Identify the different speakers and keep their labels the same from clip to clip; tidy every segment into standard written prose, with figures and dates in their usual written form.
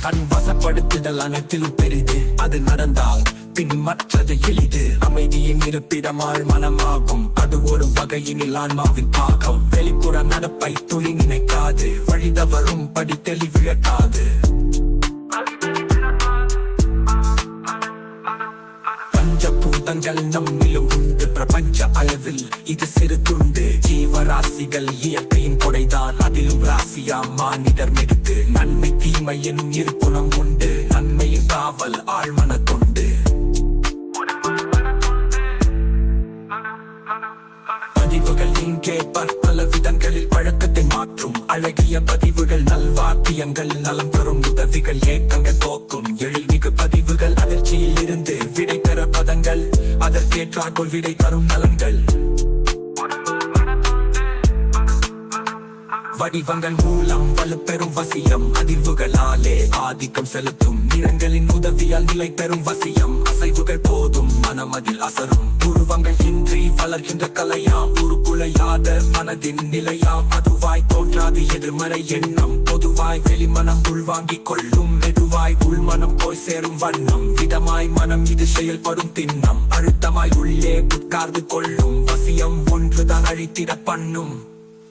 Speaker 1: கண் வசப்படுத்துதல் அனைத்திலும் பெரிது. அது நடந்தால் பின் மற்றது எளிது. அமைதியின் இருப்பிடமாள் மனமாகும். அது ஒரு வகையினில் ஆன்மாவின் பாகம். வெளிப்புற நடப்பை துளி நினைக்காது. வழிதவறும் படி தெளிவிழக்காது. பஞ்சபூதங்கள் நம்மிலும் உண்டு. பிரபஞ்ச அளவில் இது சிறு துண்டு. ஜீவராசிகள் இயற்கையின் கொடைதான். அதிலும் ராசியா மானிடர் மெடுத்து. நன்மை தீமை எனும் இருபுணம் உண்டு. நன்மையின் காவல் ஆழ்மன கொண்டு. பதிவுகள் இங்கே பற்பல விதங்களில் பழக்கத்தை மாற்றும். அழகிய பதிவுகள் நல்வாக்கியங்கள் நலம் பெறும் உதவிகள் ஏக்கங்கள் போக்கும். எழில்மிகு பதிவுகள் அதிர்ச்சியில் இருந்து விடை பெற பதங்கள். அதற்கேற்றாற்போல் விடை தரும் நலன்கள். வடிவங்கள் மூலம் வலுப்பெறும் வசியம். அதிர்வுகளாலே ஆதிக்கம் செலுத்தும். நிறங்களின் உதவியால் நிலை பெறும் வசியம். அசைவுகள் போதும் மனமதில் அசரும். உருவங்கள் இன்றி வளர்கின்ற கலையாம். உருக்குலையாத மனதின் நிலையாம். அதுவாய் தோன்றாது எதிர்மறை எண்ணம். பொதுவாய் வெளிமனம் உள்வாங்கிக் கொள்ளும். மெதுவாய் உள்மனம் போய் சேரும் வண்ணம். விதமாய் மனம் இது செயல்படும் திண்ணம். அழுத்தமாய் உள்ளே உட்கார்ந்து கொள்ளும். வசியம் ஒன்றுதான் அழித்திட பண்ணும்.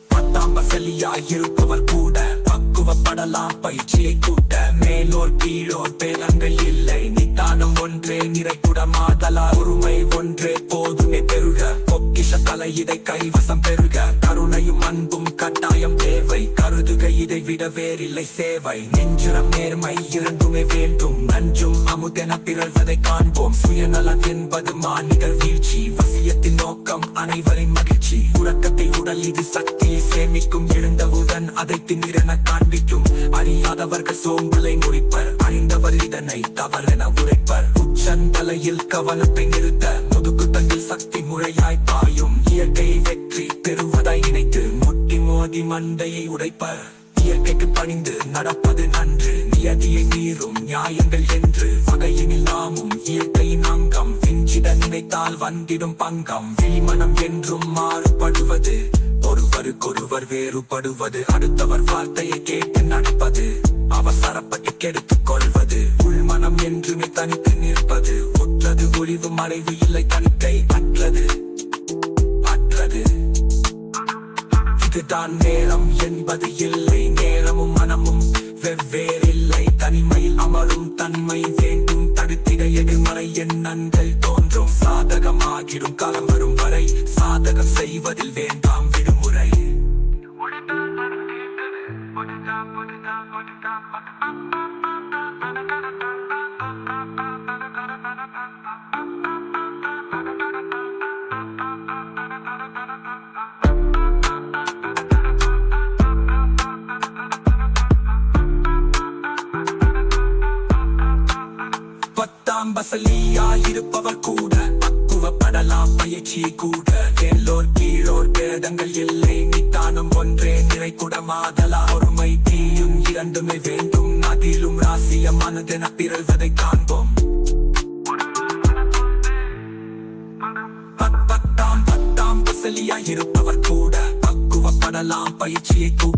Speaker 1: பத்தாம் பசலியாய் இருப்பவர் கூட பக்குவப்படலாம் பயிற்சியை கூட்ட. மேலோர் கீழோர் பேலங்கள் இல்லை. நிதானம் ஒன்றே நிறைக்குடமாதலா. ஒருமை ஒன்றே போதுமே பெருக. பொக்கிஷ கலை இதை கைவசம் பெருக. கருணையும் அன்பும் கட்டாயம் தேவை. கருதுக இதை விட வேறில்லை சேவை. நெஞ்சுரம் நேர்மை இரண்டுமே வேண்டும். நஞ்சும் அமுதென பிறழ்வதை காண்போம். சுயநலம் என்பது மானிடர் வீழ்ச்சி. வசியத்தின் நோக்கம் அனைவரின் மகிழ்ச்சி. உறக்கத்தை உடல் இது சக்தியை சேமிக்கும். எழுந்தவுடன் அதை திண்ணிரென காண்பிக்கும். அறியாதவர்கள் சோம்பலை முடிப்பர். அறிந்தவர் இதனை தவறென உரைப்பர். உச்சந்தலையில் கவனத்தை நிறுத்த. முதுகு தங்கில் சக்தி முறையாய் பாயும். இயற்கையை வெற்றி பெறுவதாய் நினைத்து முட்டி மோதி மண்டையை உடைப்பர். இயற்கைக்கு பணிந்து நடப்பது நன்று. நியதியை மீறும் நியாயங்கள் என்று வகையினில் நாமும் இயற்கையின் அங்கம். விஞ்சிட நினைத்தால் வந்திடும் பங்கம். விழிமனம் என்றும் மாறுபடுவது. ஒருவருக்கொருவர் வேறுபடுவது. அடுத்தவர் வார்த்தையை கேட்டு நடப்பது. அவசரப்பட்டு கெடுத்துக் கொள்வது. உள்மனம் என்றுமே தனித்து நிற்பது. ஒற்றது ஒளிவு மறைவு இல்லை. தனிக்கை அற்றது அற்றது. இதுதான் நேரம் என்பது இல்லை. நேரமும் மனமும் வெவ்வேறில்லை. தனிமையில் அமரும் தன்மை வேண்டும். தடுத்திட எதிர்மறை எண்ணங்கள் தோன்றும். சாதகமாகிடும் காலம் வரும் வரை. சாதகம் செய்வதில் வேண்டாம் விடுமுறை. பத்தாம் பசலியாயிருப்பவர் கூட பக்குவப்படலாம் பயிற்சி கூட. எல்லோர் கீழோர் பேதங்கள் இல்லை. நிதானம் ஒன்றே நிறைக்குடமாதலா. ஒருமை தீயும் இரண்டுமே வேண்டும். அதிலும் ராசிய மனதென பிறழ்வதை காண்போம். பத்தாம் பசலியாயிருப்பவர் கூட பக்குவப்படலாம் பயிற்சியை கூட.